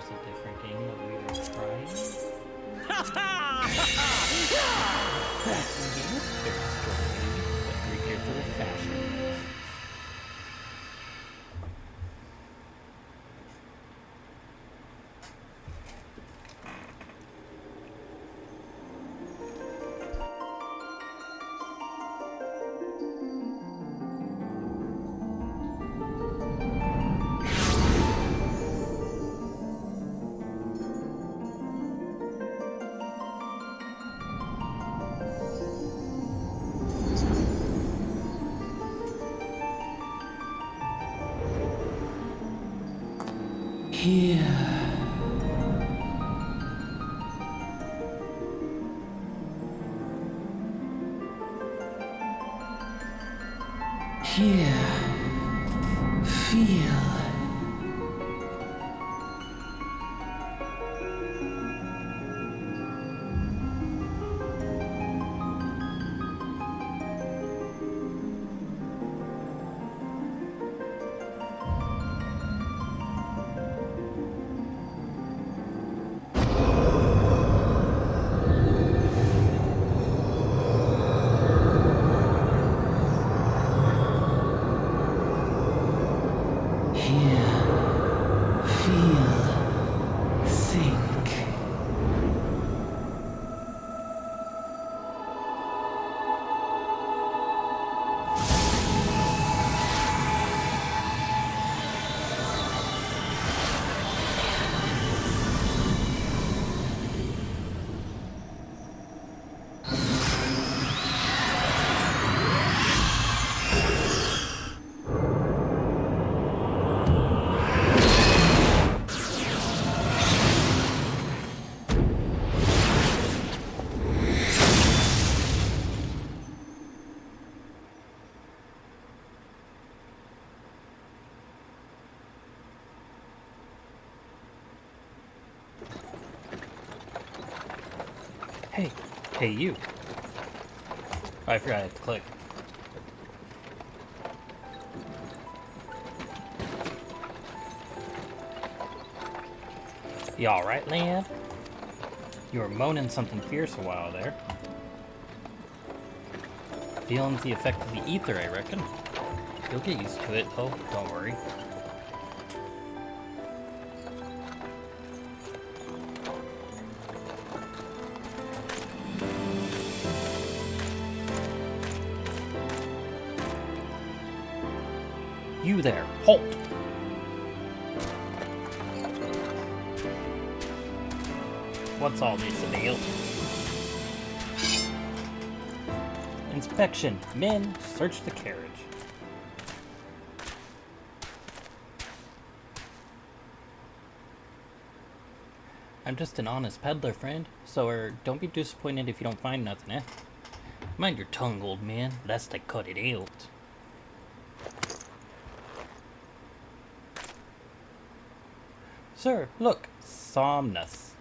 a different game that we were trying. That game was very strong, but we're here for the fashion. Here. Here. Feel. Hey, you. Oh, I forgot I had to click. You alright, lad? You were moaning something fierce a while there. Feeling the effect of the ether, I reckon. You'll get used to it, though. Don't worry. You there, halt! What's all this about? Inspection. Men, search the carriage. I'm just an honest peddler, friend, so don't be disappointed if you don't find nothing, eh? Mind your tongue, old man, lest I cut it out. Sir, look, Somnus.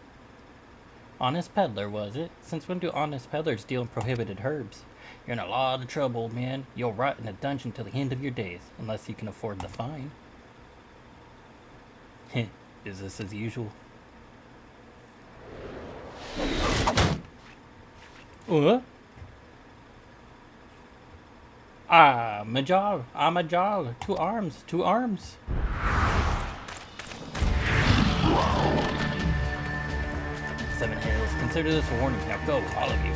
Honest peddler, was it? Since when do honest peddlers deal in prohibited herbs? You're in a lot of trouble, old man. You'll rot in a dungeon till the end of your days, unless you can afford the fine. Heh, is this as usual? What? Majal, 2 arms, 2 arms. Seven Hills, consider this a warning. Now go, all of you.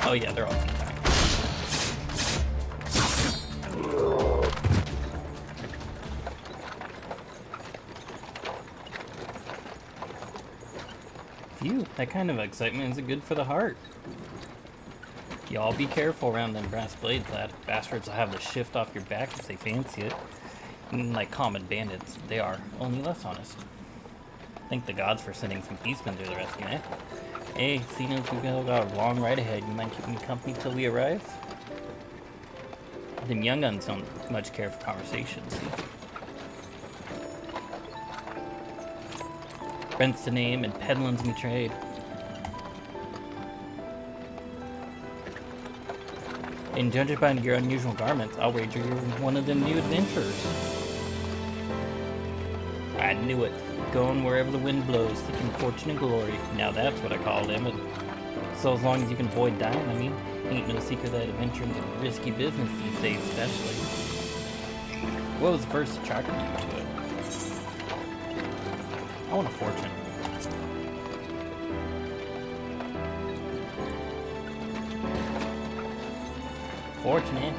Oh yeah, they're all coming back. Phew, that kind of excitement is good for the heart. Y'all be careful around them brass blades, lad. Bastards will have the shift off your back if they fancy it. And like common bandits, they are, only less honest. Thank the gods for sending some peacemen to the rescue, eh? Hey, seeing as we've got a long ride ahead, you mind keeping me company till we arrive? Them young guns don't much care for conversations. Rent's the name and peddling's me trade. And judging by your unusual garments, I'll wager you're one of them new adventurers. I knew it. Going wherever the wind blows, seeking fortune and glory. Now that's what I call living. So as long as you can avoid dying, I mean, ain't no secret that adventuring's a risky business these days, especially. What was first attracting you to it? I want a fortune. Fortune, eh?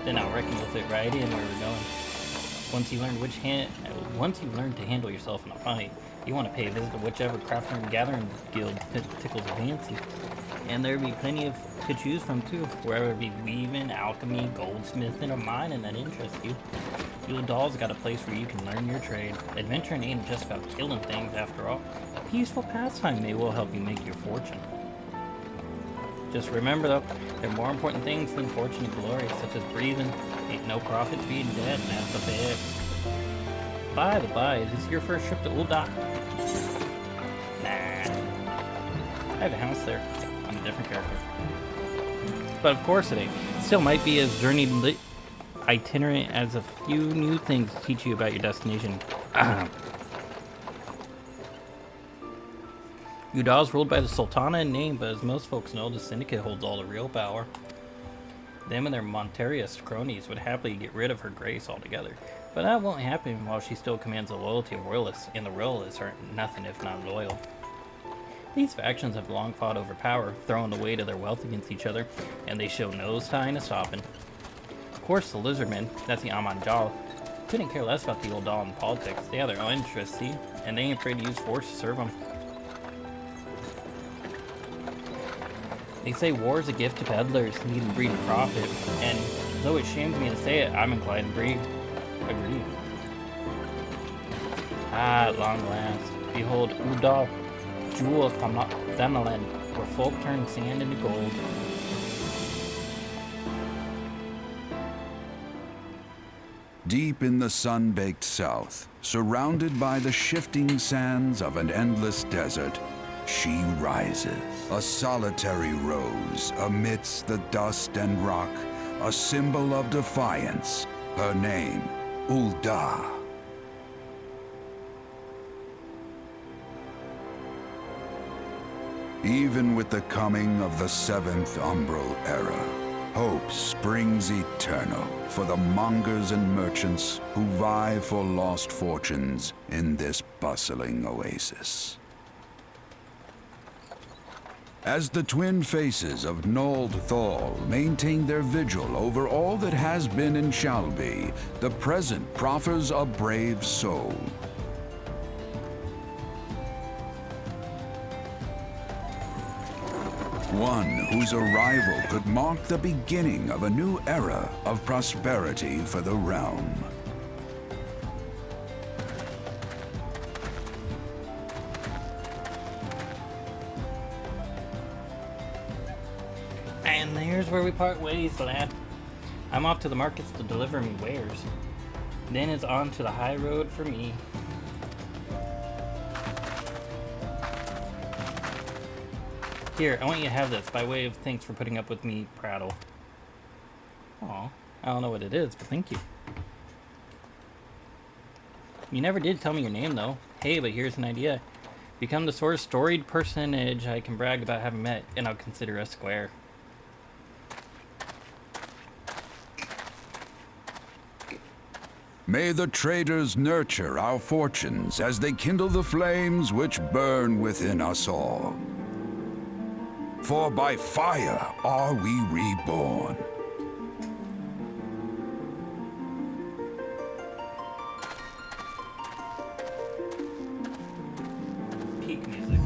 Then I reckon you'll fit right in where we're going. Once you've learned to handle yourself in a fight, you want to pay a visit to whichever crafter and gathering guild tickles your fancy. And there'll be plenty to choose from too, wherever it be weaving, alchemy, goldsmithing, or mining that interests you. Eorzea got a place where you can learn your trade. Adventuring ain't just about killing things after all. A peaceful pastime may well help you make your fortune. Just remember though, there are more important things than fortune and glory, such as breathing. Ain't no profit being dead, and that's a fact. By the by, is this your first trip to Ul'dah? Nah. I have a house there. I'm a different character. But of course it ain't. Still might be as journey itinerant as a few new things to teach you about your destination. Ul'dah's ruled by the Sultana in name, but as most folks know, the Syndicate holds all the real power. Them and their Monterius cronies would happily get rid of her grace altogether, but that won't happen while she still commands the loyalty of royalists, and the royalists are nothing if not loyal. These factions have long fought over power, throwing the weight of their wealth against each other, and they show no sign of stopping. Of course, the Lizardmen, that's the Amanjal, couldn't care less about the Ul'dah and politics. They have their own interests, see, and they ain't afraid to use force to serve them. They say war is a gift to peddlers, needing breed and profit, and though it shames me to say it, I'm inclined to agree. Ah, at long last, behold Ul'dah, jewel of Thanalan, where folk turn sand into gold. Deep in the sun-baked south, surrounded by the shifting sands of an endless desert, she rises, a solitary rose amidst the dust and rock, a symbol of defiance, her name, Ul'dah. Even with the coming of the 7th Umbral Era, hope springs eternal for the mongers and merchants who vie for lost fortunes in this bustling oasis. As the twin faces of Nold Thal maintain their vigil over all that has been and shall be, the present proffers a brave soul. One whose arrival could mark the beginning of a new era of prosperity for the realm. And there's where we part ways, lad. I'm off to the markets to deliver me wares. Then it's on to the high road for me. Here, I want you to have this by way of thanks for putting up with me prattle. Aw, I don't know what it is, but thank you. You never did tell me your name, though. Hey, but here's an idea. Become the sort of storied personage I can brag about having met, and I'll consider us square. May the traders nurture our fortunes as they kindle the flames which burn within us all. For by fire are we reborn. Peak music.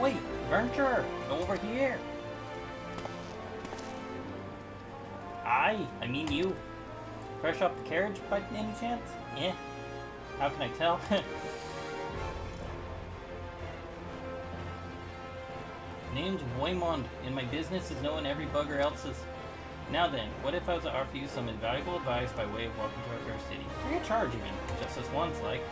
Oi, Venture, over here. I mean you. Fresh off the carriage by any chance? Eh. How can I tell? Name's Waymond, and my business is knowing every bugger else's. Now then, what if I was to offer you some invaluable advice by way of welcome to our fair city? Free of charge even, just as one's like.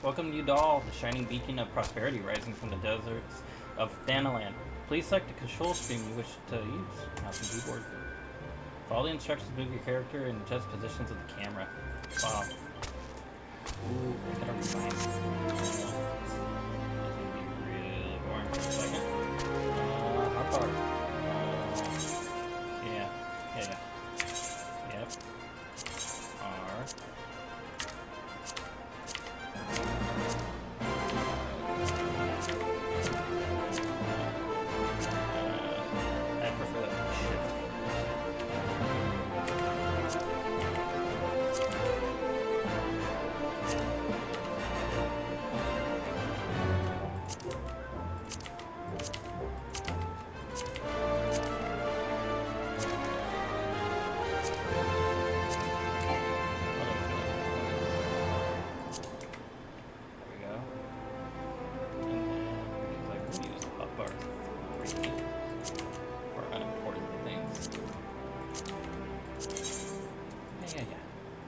Welcome to Udall, the shining beacon of prosperity rising from the deserts of Thanalan. Please select the control stream you wish to use. Mouse and keyboard. Follow the instructions to move your character and adjust positions of the camera. Wow. Ooh, I gotta rewind. This is gonna be really boring for a second. How far? Yeah. Yep. R. I prefer that shift.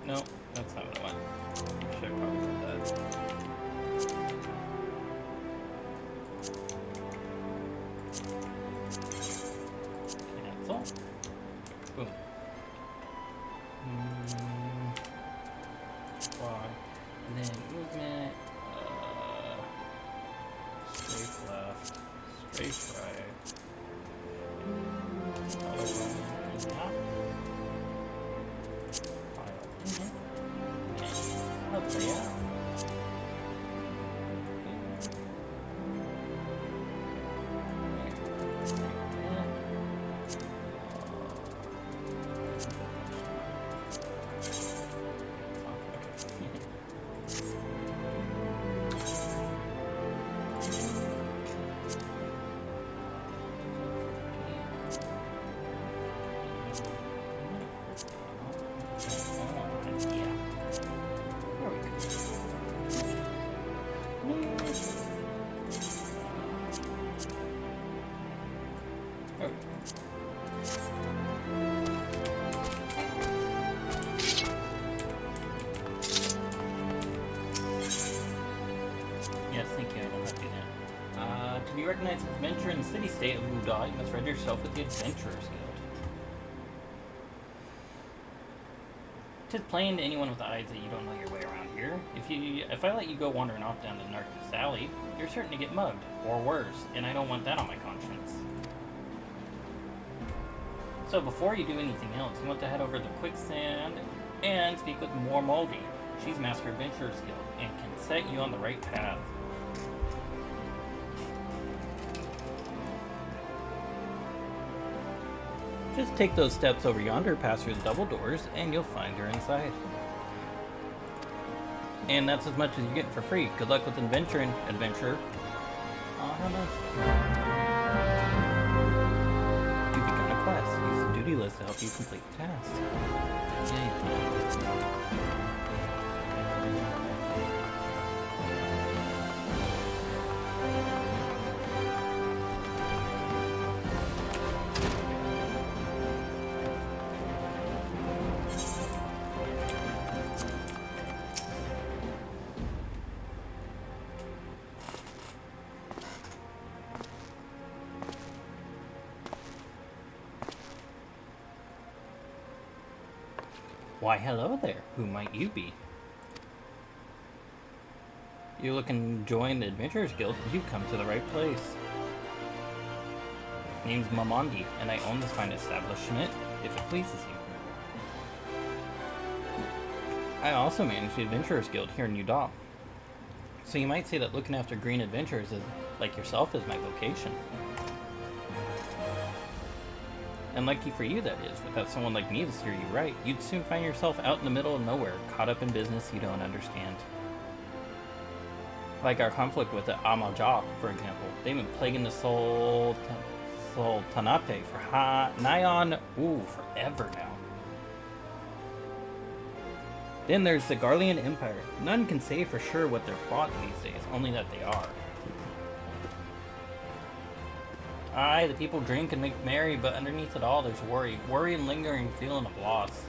No, that's not what I want. I should probably put that. Cancel. Boom. Quad. And then movement. Strafe left. Strafe right. Yeah. Yes, thank you. I know how to do that. To be recognized as adventurer in the city-state of Udall, you must register yourself with the Adventurers Guild. 'Tis plain to anyone with eyes that you don't know your way around here. If I let you go wandering off down the Narcus Alley, you're certain to get mugged, or worse, and I don't want that on my conscience. So before you do anything else, you want to head over to Quicksand and speak with More Moldy. She's Master Adventurers Guild and can set you on the right path. Just take those steps over yonder past those double doors and you'll find her inside. And that's as much as you're getting for free. Good luck with adventuring, adventurer. Oh, how nice. You begun a quest. Use the duty list to help you complete the task. Yay. Why, hello there. Who might you be? You're looking to join the Adventurers Guild? You've come to the right place. Name's Mamondi, and I own this fine establishment, if it pleases you. I also manage the Adventurers Guild here in Udall. So you might say that looking after green adventurers is, like yourself is my vocation. And lucky for you, that is. Without someone like me to steer you right, you'd soon find yourself out in the middle of nowhere, caught up in business you don't understand. Like our conflict with the Amaja, for example. They've been plaguing the Sultanate for nigh on, forever now. Then there's the Garlean Empire. None can say for sure what they're fought these days, only that they are. Aye, the people drink and make merry, but underneath it all there's worry. Worry and lingering feeling of loss.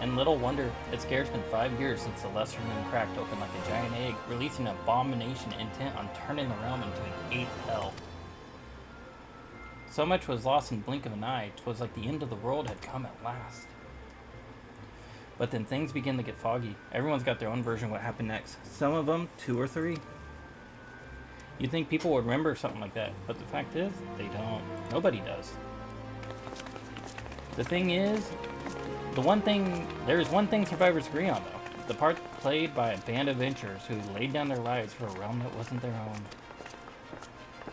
And little wonder, it scares been 5 years since the Lesser Moon cracked open like a giant egg, releasing an abomination intent on turning the realm into an eighth hell. So much was lost in the blink of an eye, 'twas like the end of the world had come at last. But then things begin to get foggy. Everyone's got their own version of what happened next. Some of them, 2 or 3. You'd think people would remember something like that, but the fact is, they don't. Nobody does. The thing is, there's one thing survivors agree on, though. The part played by a band of adventurers who laid down their lives for a realm that wasn't their own.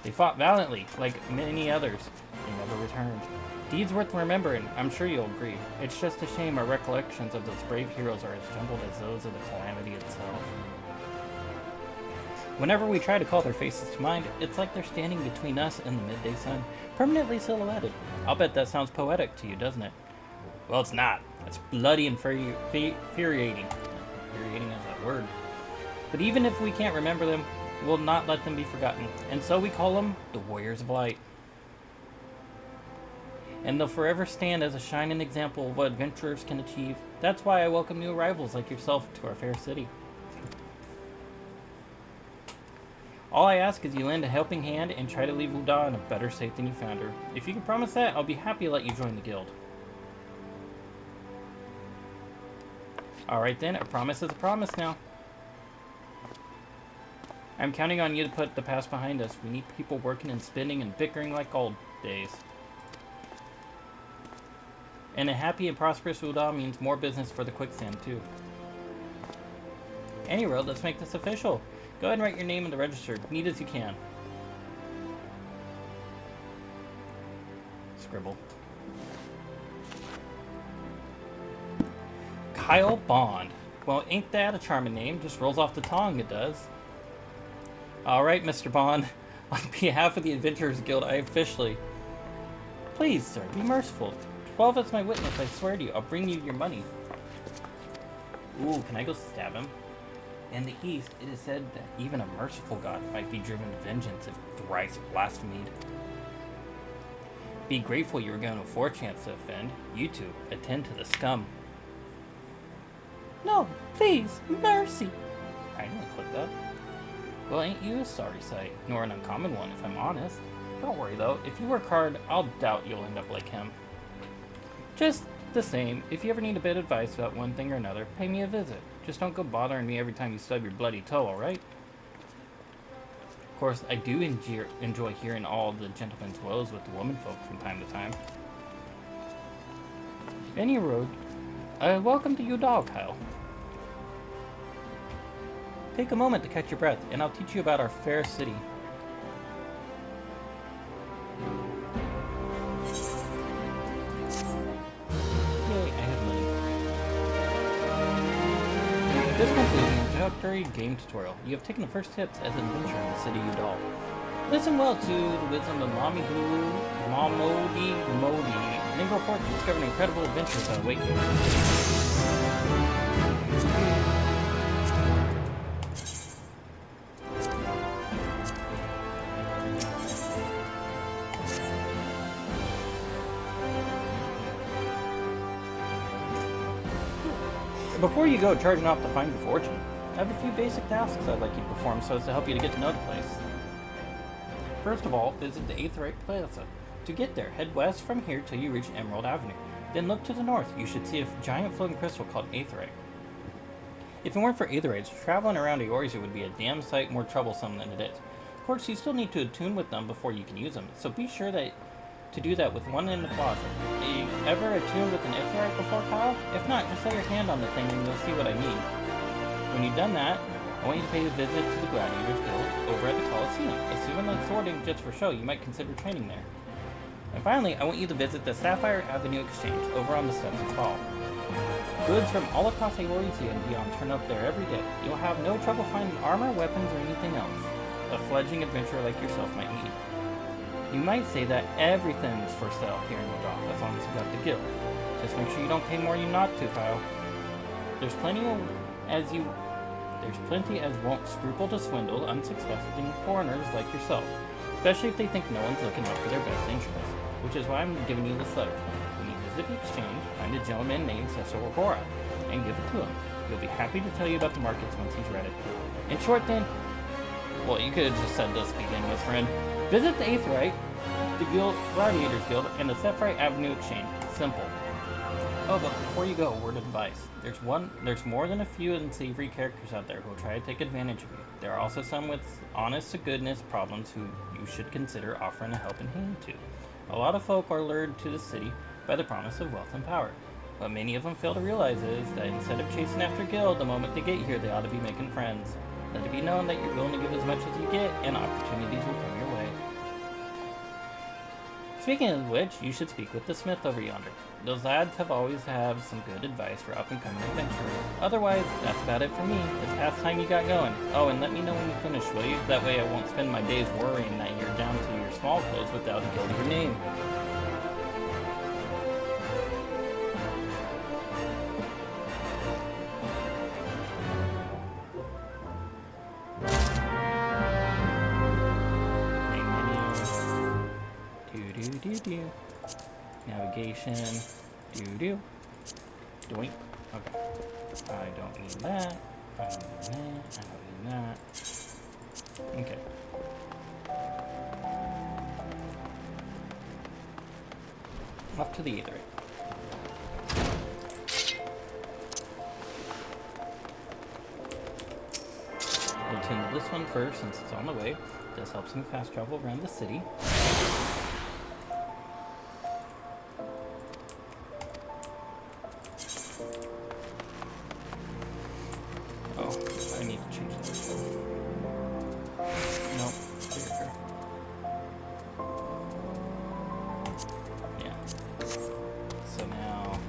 They fought valiantly, like many others. They never returned. Deeds worth remembering, I'm sure you'll agree. It's just a shame our recollections of those brave heroes are as jumbled as those of the calamity itself. Whenever we try to call their faces to mind, it's like they're standing between us and the midday sun, permanently silhouetted. I'll bet that sounds poetic to you, doesn't it? Well, it's not. It's bloody and infuriating. Infuriating is that word. But even if we can't remember them, we'll not let them be forgotten. And so we call them the Warriors of Light. And they'll forever stand as a shining example of what adventurers can achieve. That's why I welcome new arrivals like yourself to our fair city. All I ask is you lend a helping hand and try to leave Uda in a better state than you found her. If you can promise that, I'll be happy to let you join the guild. Alright then, a promise is a promise now. I'm counting on you to put the past behind us. We need people working and spinning and bickering like old days. And a happy and prosperous Uda means more business for the quicksand too. Anyway, let's make this official. Go ahead and write your name in the register, neat as you can. Scribble. Kyle Bond. Well, ain't that a charming name? Just rolls off the tongue, it does. Alright, Mr. Bond. On behalf of the Adventurers Guild, I officially... Please, sir, be merciful. 12 as my witness, I swear to you, I'll bring you your money. Ooh, can I go stab him? In the East, it is said that even a merciful god might be driven to vengeance if thrice blasphemed. Be grateful you were given a 4th chance to offend. You two, attend to the scum. No, please, mercy! I didn't click that. Well, ain't you a sorry sight, nor an uncommon one, if I'm honest. Don't worry, though. If you work hard, I'll doubt you'll end up like him. Just the same, if you ever need a bit of advice about one thing or another, pay me a visit. Just don't go bothering me every time you stub your bloody toe, alright? Of course, I do enjoy hearing all the gentlemen's woes with the womenfolk from time to time. Any road. Welcome to Udall, Kyle. Take a moment to catch your breath, and I'll teach you about our fair city. Yay, I have money. This concludes an introductory game tutorial. You have taken the first tips as an adventurer in the city of Udall. Listen well to the wisdom of Momodi, and then go forth to discover incredible adventures that await you. Before you go charging off to find your fortune, I have a few basic tasks I'd like you to perform so as to help you to get to know the place. First of all, visit the Aetheryte Plaza. To get there, head west from here till you reach Emerald Avenue. Then look to the north. You should see a giant floating crystal called Aetheryte. If it weren't for Aetherites, traveling around Eorzea would be a damn sight more troublesome than it is. Of course, you still need to attune with them before you can use them, so be sure to do that with one in the plaza. You ever attuned with an Aetherite before, Kyle? If not, just lay your hand on the thing and you'll see what I mean. When you've done that, I want you to pay a visit to the Gladiators Guild over at the Coliseum. Assuming like sorting just for show, you might consider training there. And finally, I want you to visit the Sapphire Avenue Exchange over on the steps of Fall. Goods from all across Eorzea and beyond turn up there every day. You'll have no trouble finding armor, weapons, or anything else a fledgling adventurer like yourself might need. You might say that everything's for sale here in the dock, as long as you got the guild. Just make sure you don't pay more than you not to, Kyle. There's plenty as won't scruple to swindle unsuspecting foreigners like yourself, especially if they think no one's looking out for their best interests, which is why I'm giving you this letter. When you visit the exchange, find a gentleman named Cecil Reborn and give it to him. He'll be happy to tell you about the markets once he's read it. In short then, well, you could have just said this to begin with, friend. Visit the Aetheryte, the Gladiators Guild, and the Sapphire Avenue Exchange. Simple. Oh, but before you go, word of advice. There's more than a few unsavory characters out there who will try to take advantage of you. There are also some with honest-to-goodness problems who you should consider offering a helping hand to. A lot of folk are lured to the city by the promise of wealth and power. What many of them fail to realize is that instead of chasing after guild, the moment they get here, they ought to be making friends. Let it be known that you're willing to give as much as you get, and opportunities will come your way. Speaking of which, you should speak with the smith over yonder. Those lads have always have some good advice for up-and-coming adventurers. Otherwise, that's about it for me. It's past time you got going. Oh, and let me know when you finish, will you? That way I won't spend my days worrying that you're down to your small clothes without a guild of your name. Do. Navigation. Do. Doink. Okay. I don't need that. I don't need that. I don't need that. Okay. Off to the Aetheryte. We'll tend to this one first since it's on the way. This helps me fast travel around the city.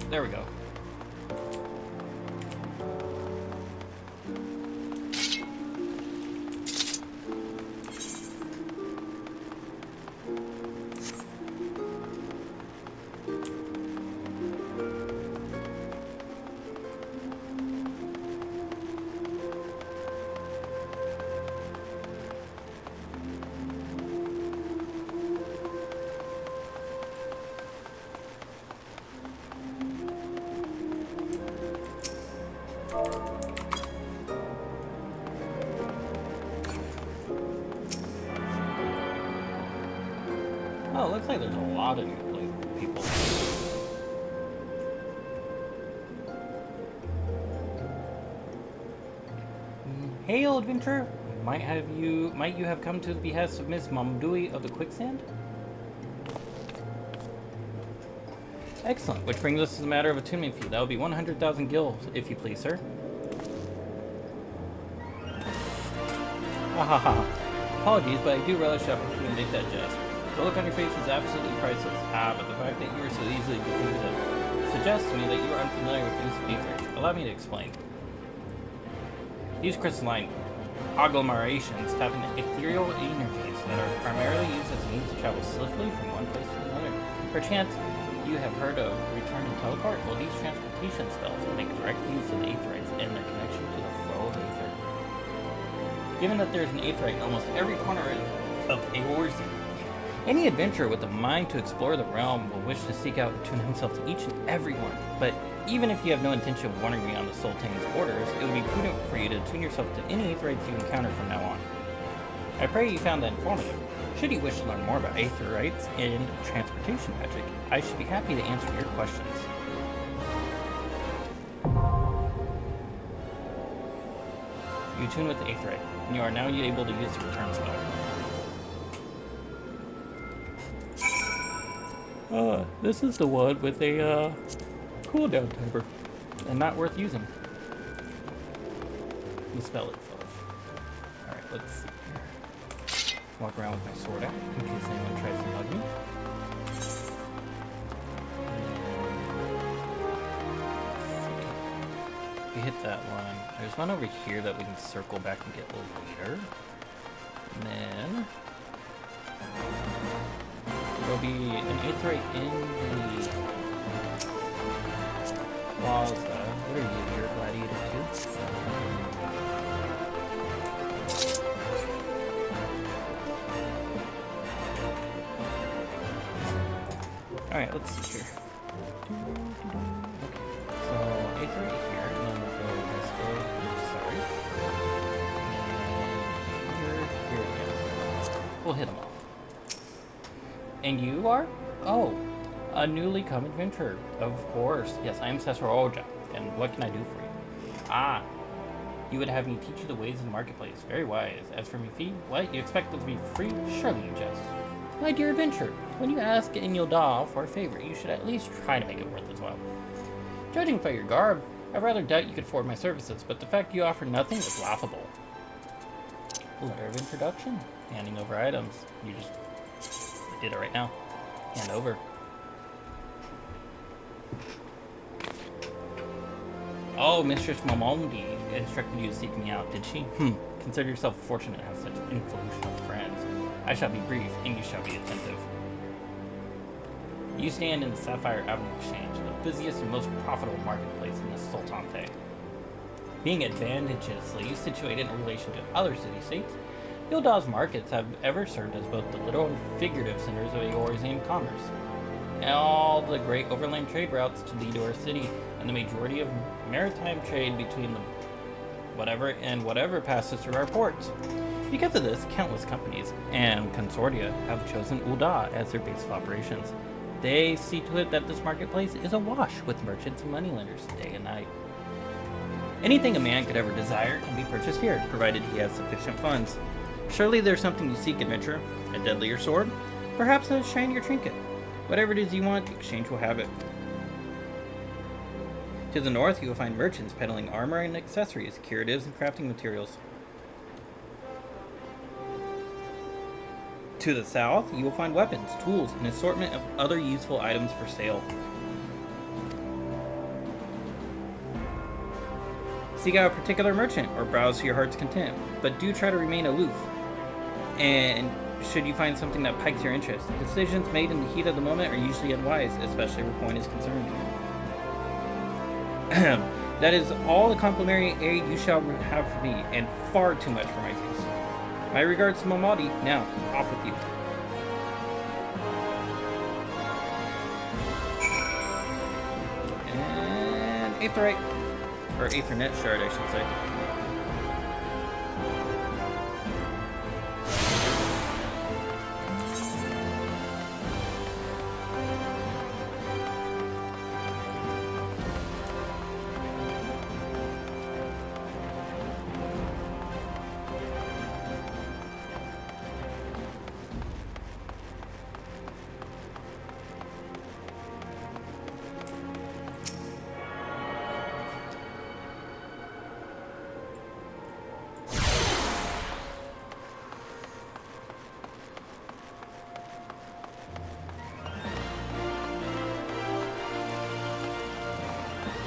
There we go. Oh, it looks like there's a lot of new people. Hail, adventurer! Might you have come to the behest of Miss Mamdui of the Quicksand? Excellent, which brings us to the matter of attunement fee. That will be 100,000 gil, if you please, sir. Ha ha ha. Apologies, but I do relish the opportunity to make that jest. The look on your face is absolutely priceless. But the fact that you are so easily defeated suggests to me that you are unfamiliar with the use of ether. Allow me to explain. These crystalline agglomerations have ethereal energies that are primarily used as a means to travel swiftly from one place to another. Perchance, you have heard of return and teleport? Well, these transportation spells make direct use of the aetherites and their connection to the flow of aether. Given that there's an aetherite in almost every corner of Eorzea, any adventurer with a mind to explore the realm will wish to seek out and tune himself to each and every one. But even if you have no intention of wandering beyond the Sultan's borders, it would be prudent for you to tune yourself to any aetherites you encounter from now on. I pray you found that informative. Should you wish to learn more about aetherites and transportation magic, I should be happy to answer your questions. You tune with the aetherite, and you are now able to use the return spell. This is the one with a cooldown timer, and not worth using. The spell itself. Alright, let's see here. Walk around with my sword out in case anyone tries to hug me. We hit that one. There's one over here that we can circle back and get a little later. And then there'll be an Aetheryte in the plaza. What are you, you're a gladiator too? Alright, let's see here. Okay, so Aetheryte here, and then we'll go this way. Oops, sorry. And here we go. We'll hit them all. And you are? Oh, a newly come adventurer. Of course. Yes, I am Eorzea. And what can I do for you? Ah, you would have me teach you the ways of the marketplace. Very wise. As for me fee, what? You expect it to be free? Surely you jest. My dear adventurer, when you ask Eorzea for a favor, you should at least try to make it worth its while. Judging by your garb, I rather doubt you could afford my services, but the fact you offer nothing is laughable. Letter of introduction. Handing over items. You just did it right now. Hand over. Oh, Mistress Momondi instructed you to seek me out, did she? Consider yourself fortunate to have such influential friends. I shall be brief, and you shall be attentive. You stand in the Sapphire Avenue Exchange, the busiest and most profitable marketplace in the Sultanate. Being advantageously situated in relation to other city-states, Eorzea's markets have ever served as both the literal and figurative centers of Eorzean commerce. All the great overland trade routes to lead to our city, and the majority of maritime trade between them, whatever passes through our ports. Because of this, countless companies and consortia have chosen Eorzea as their base of operations. They see to it that this marketplace is awash with merchants and moneylenders day and night. Anything a man could ever desire can be purchased here, provided he has sufficient funds. Surely there's something you seek, adventurer. A deadlier sword? Perhaps a shinier trinket. Whatever it is you want, the exchange will have it. To the north, you will find merchants peddling armor and accessories, curatives, and crafting materials. To the south, you will find weapons, tools, and an assortment of other useful items for sale. Seek out a particular merchant or browse to your heart's content, but do try to remain aloof. And should you find something that piques your interest, decisions made in the heat of the moment are usually unwise, especially where coin is concerned. That is all the complimentary aid you shall have from me, and far too much for my taste. My regards to Momodi. Now, off with you. And Aetheryte. Or Aethernet shard, I should say.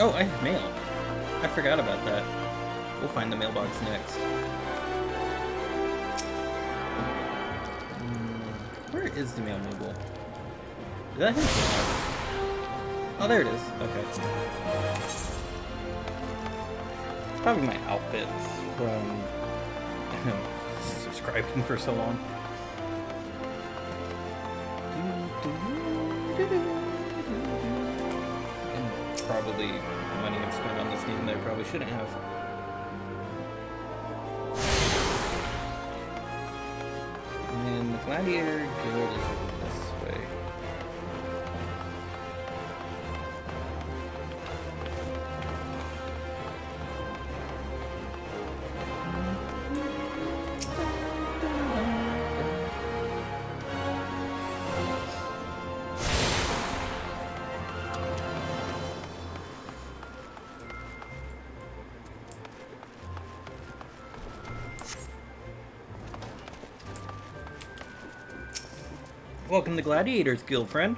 Oh, I have mail. I forgot about that. We'll find the mailbox next. Where is the mail mobile? Is that him? Oh, there it is. Okay. It's probably my outfits from subscribing for so long. Probably money I've spent on this game that I probably shouldn't have. And the Gladiator Guild is over this way. Welcome to Gladiators Guild, friend.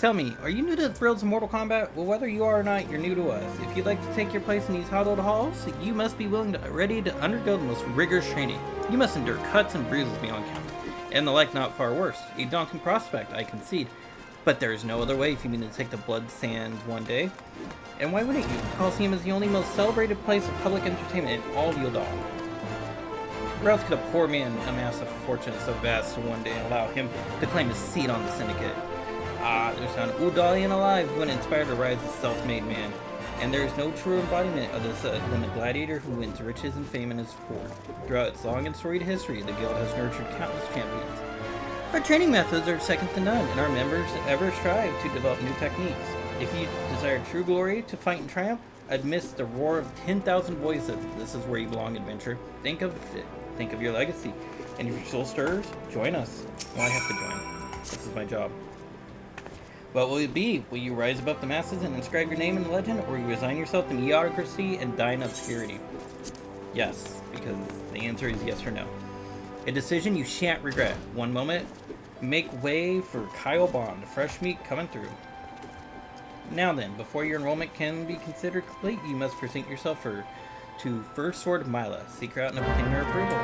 Tell me, are you new to the thrills of Mortal Kombat? Well, whether you are or not, you're new to us. If you'd like to take your place in these hallowed halls, you must be ready to undergo the most rigorous training. You must endure cuts and bruises beyond count, and the like not far worse. A daunting prospect, I concede. But there is no other way if you mean to take the blood sands one day. And why wouldn't you? The Coliseum is the only most celebrated place of public entertainment in all Yodal. Where else could a poor man amass a fortune so vast to one day allow him to claim a seat on the syndicate? Ah, there's not an Udalian alive when inspired to rise as self-made man. And there is no truer embodiment of this than the gladiator who wins riches and fame in his sport. Throughout its long and storied history, the guild has nurtured countless champions. Our training methods are second to none, and our members ever strive to develop new techniques. If you desire true glory, to fight and triumph, amidst the roar of 10,000 voices, this is where you belong, adventure. Think of it. Think of your legacy. And if your soul stirs, join us. Well, I have to join. This is my job. What will it be? Will you rise above the masses and inscribe your name in the legend, or will you resign yourself to mediocrity and die in obscurity? Yes, because the answer is yes or no. A decision you shan't regret. One moment, make way for Kyle Bond, fresh meat coming through. Now then, before your enrollment can be considered complete, you must present yourself to First Sword of Mila. Seek her out and obtain her approval.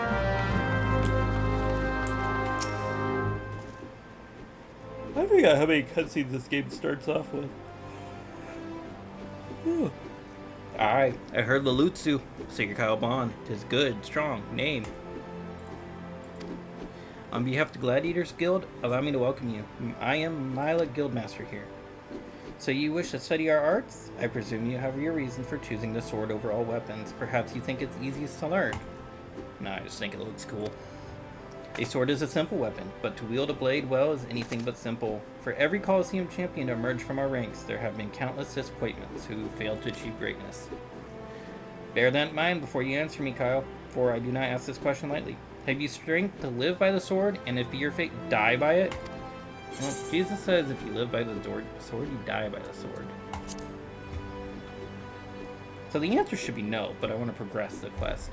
I forgot how many cutscenes this game starts off with. Aye, I heard Lalutsu. Seeker Kyle Bond. 'Tis good, strong, name. On behalf of the Gladiators Guild, allow me to welcome you. I am Mila Guildmaster here. So you wish to study our arts? I presume you have your reason for choosing the sword over all weapons. Perhaps you think it's easiest to learn. No, I just think it looks cool. A sword is a simple weapon, but to wield a blade well is anything but simple. For every Coliseum champion to emerge from our ranks, there have been countless disappointments who failed to achieve greatness. Bear that in mind before you answer me, Kyle, for I do not ask this question lightly. Have you strength to live by the sword, and if be your fate, die by it? Well, Jesus says if you live by the sword, you die by the sword. So the answer should be no, but I want to progress the quest.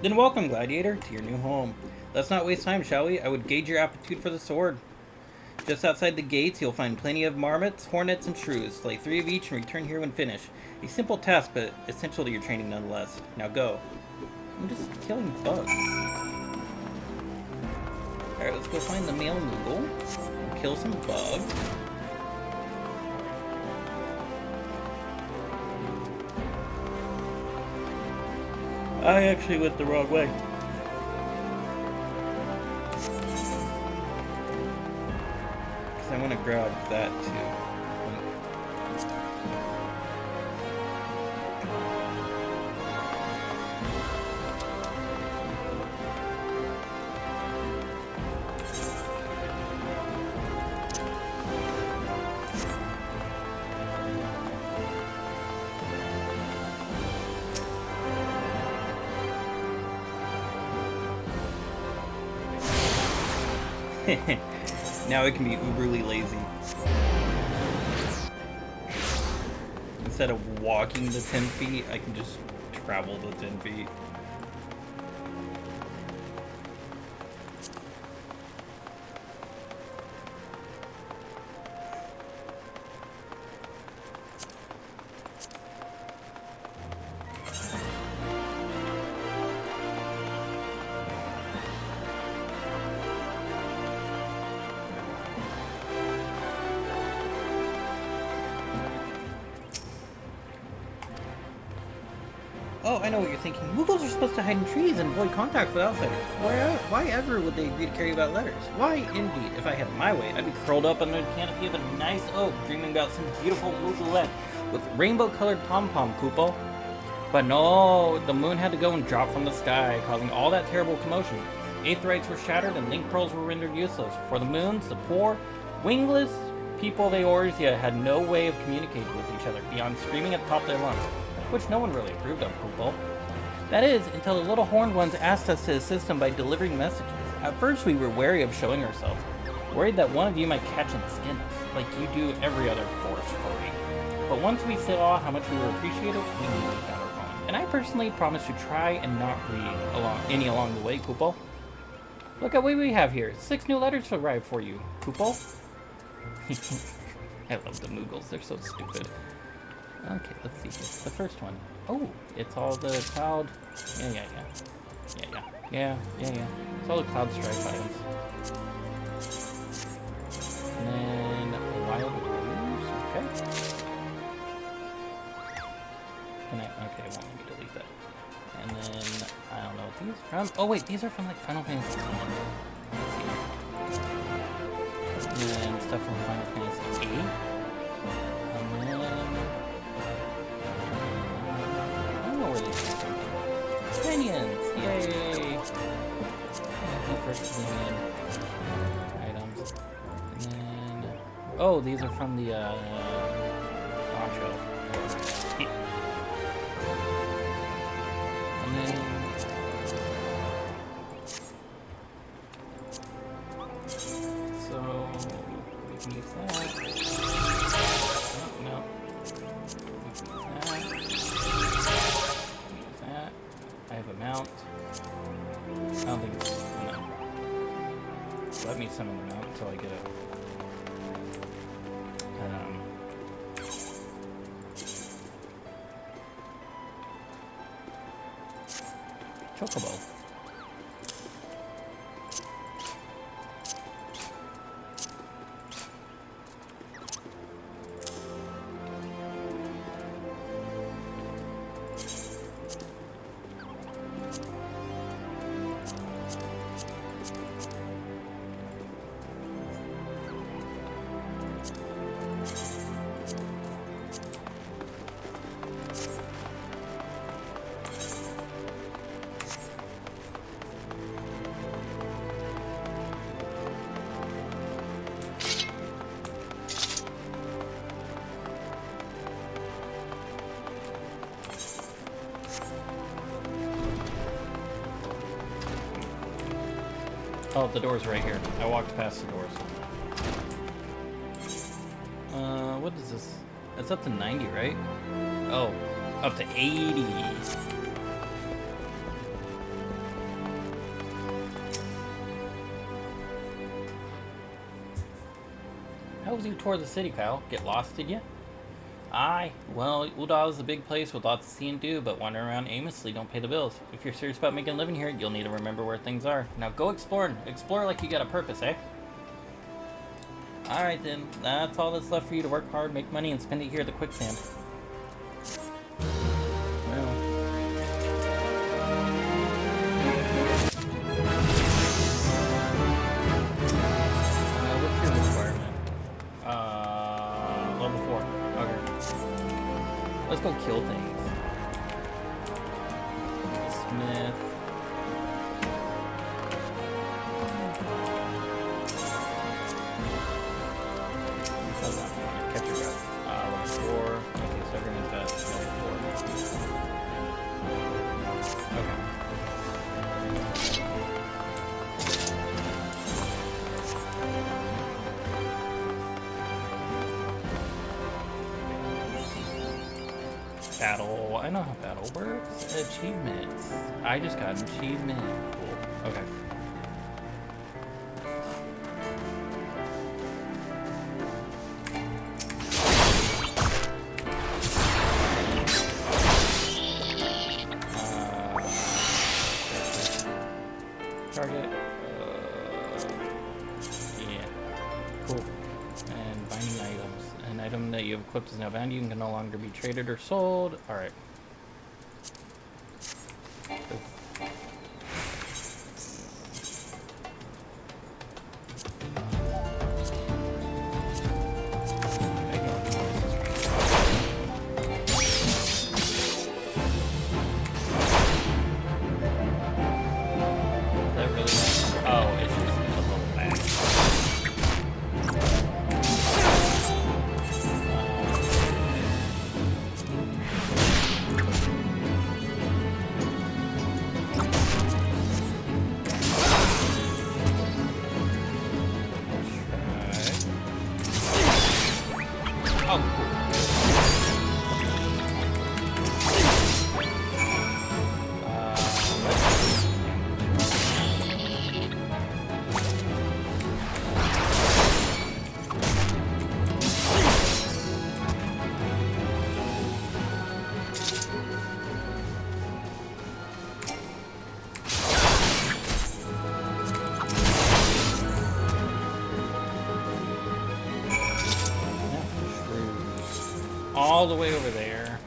Then welcome, Gladiator, to your new home. Let's not waste time, shall we? I would gauge your aptitude for the sword. Just outside the gates, you'll find plenty of marmots, hornets, and shrews. Slay 3 of each and return here when finished. A simple task, but essential to your training nonetheless. Now go. I'm just killing bugs. Alright, let's go find the male Moogle. Kill some bugs. I actually went the wrong way. I want to grab that too. Now it can be uberly lazy. Instead of walking the 10 feet, I can just travel the 10 feet. Oh, I know what you're thinking. Moogles are supposed to hide in trees and avoid contact with outsiders. Why ever would they agree to carry about letters? Why, indeed, if I had my way, I'd be curled up under the canopy of a nice oak, dreaming about some beautiful Moogleette with rainbow-colored pom-pom, Koopo. But no, the moon had to go and drop from the sky, causing all that terrible commotion. Aetherites were shattered and link pearls were rendered useless. For the moons, the poor, wingless people of Eorzea had no way of communicating with each other beyond screaming at the top of their lungs, which no one really approved of, Koopo. That is, until the little horned ones asked us to assist them by delivering messages. At first we were wary of showing ourselves, worried that one of you might catch and skin us, like you do every other forest furry. But once we saw how much we were appreciated, we knew we found our calling. And I personally promise to try and not read any along the way, Koopo. Look at what we have here. 6 new letters arrived for you, Koopo. I love the Moogles, they're so stupid. Okay, let's see. It's the first one. Oh, it's all the cloud. Yeah. It's all the cloud strife items. And then wild rose. Okay. Okay, it won't let me delete that. And then I don't know what these are from. Oh wait, these are from like Final Fantasy 1. Let's see. And then stuff from Final Fantasy 8. And then I don't know where these are from. Minions! Yay! First minion items. And then oh, these are from the Poncho. And then so we can use that. No. We can use that. I have a mount. I don't think it's no. Let me summon the mount until I get it. Chocobo. Oh, the door's right here. I walked past the doors. What is this? It's up to 90, right? Oh, up to 80. How was you toward the city, Kyle? Get lost, did you? Aye. Well, Ul'dah is a big place with lots to see and do, but wandering around aimlessly don't pay the bills. If you're serious about making a living here, you'll need to remember where things are. Now go explore. Explore like you got a purpose, eh? Alright then. That's all that's left for you to work hard, make money, and spend it here at the quicksand. Well. What's your requirement? Level 4. Okay. Let's go kill things. Smith. Catch your breath. Level 4. Okay, so everyone's got level 4. Okay. Battle. I know how battle works. Achievements. I just got an achievement. Cool. Okay. Target. Yeah. Cool. And binding items. An item that you have equipped is now bound. You can no longer be traded or sold. Alright. all the way over there.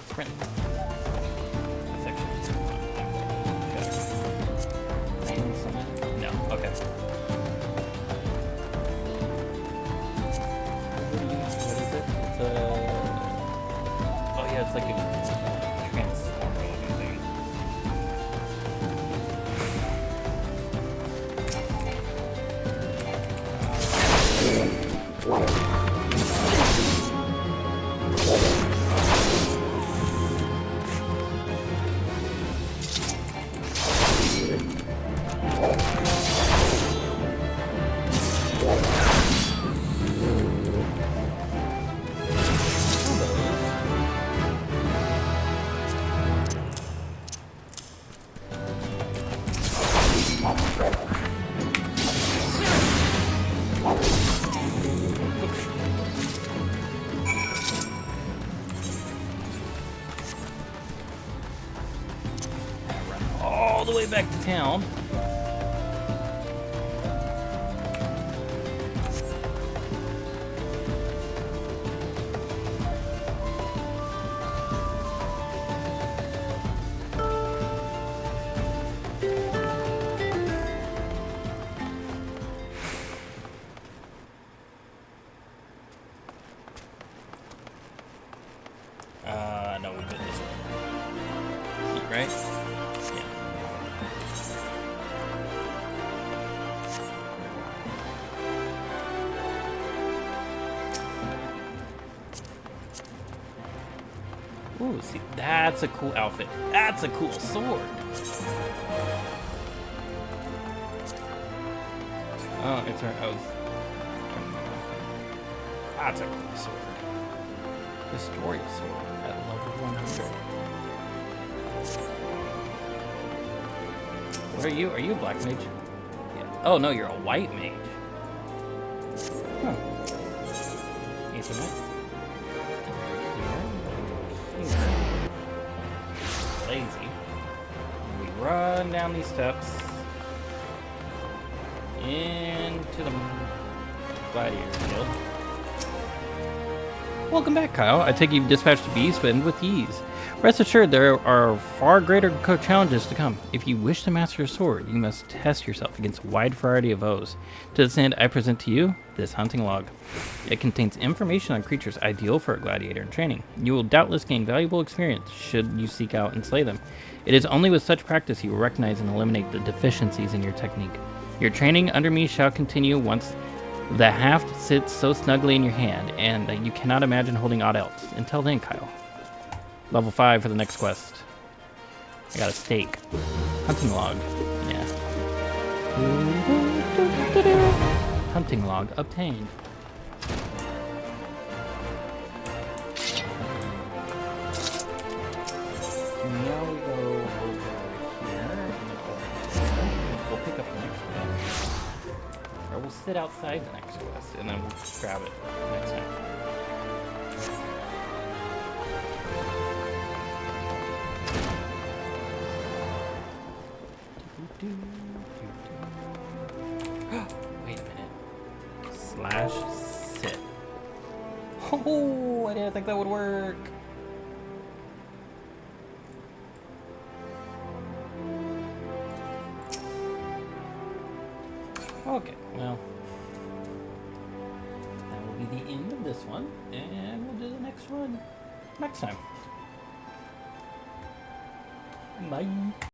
Sprint. That's actually just no, okay. What is it? It's a... Oh yeah, it's like a transformer looking thing. All the way back to town. No, we go this way. Right? Yeah. Ooh, see, that's a cool outfit. That's a cool sword. Oh, it's our oath. That's a cool sword. Historia sword at level 100. What are you? Are you a black mage? Yeah. Oh no, you're a white mage. Huh. Ethernet. Lazy. And we run down these steps into the gladiator guild. Welcome back, Kyle. I take you've dispatched the beast, but with ease. Rest assured, there are far greater challenges to come. If you wish to master your sword, you must test yourself against a wide variety of foes. To this end, I present to you this hunting log. It contains information on creatures ideal for a gladiator in training. You will doubtless gain valuable experience should you seek out and slay them. It is only with such practice you will recognize and eliminate the deficiencies in your technique. Your training under me shall continue once the haft sits so snugly in your hand, and that you cannot imagine holding aught else. Until then, Kyle. Level 5 for the next quest. I got a steak. Hunting log. Yeah. Hunting log obtained. Now we go over here. We'll pick up the next one. Or we'll sit outside the next quest, and then we'll grab it next time. Wait a minute. Slash sit. Oh, I didn't think that would work. Okay, well, that will be the end of this one, and we'll do the next one next time. Bye.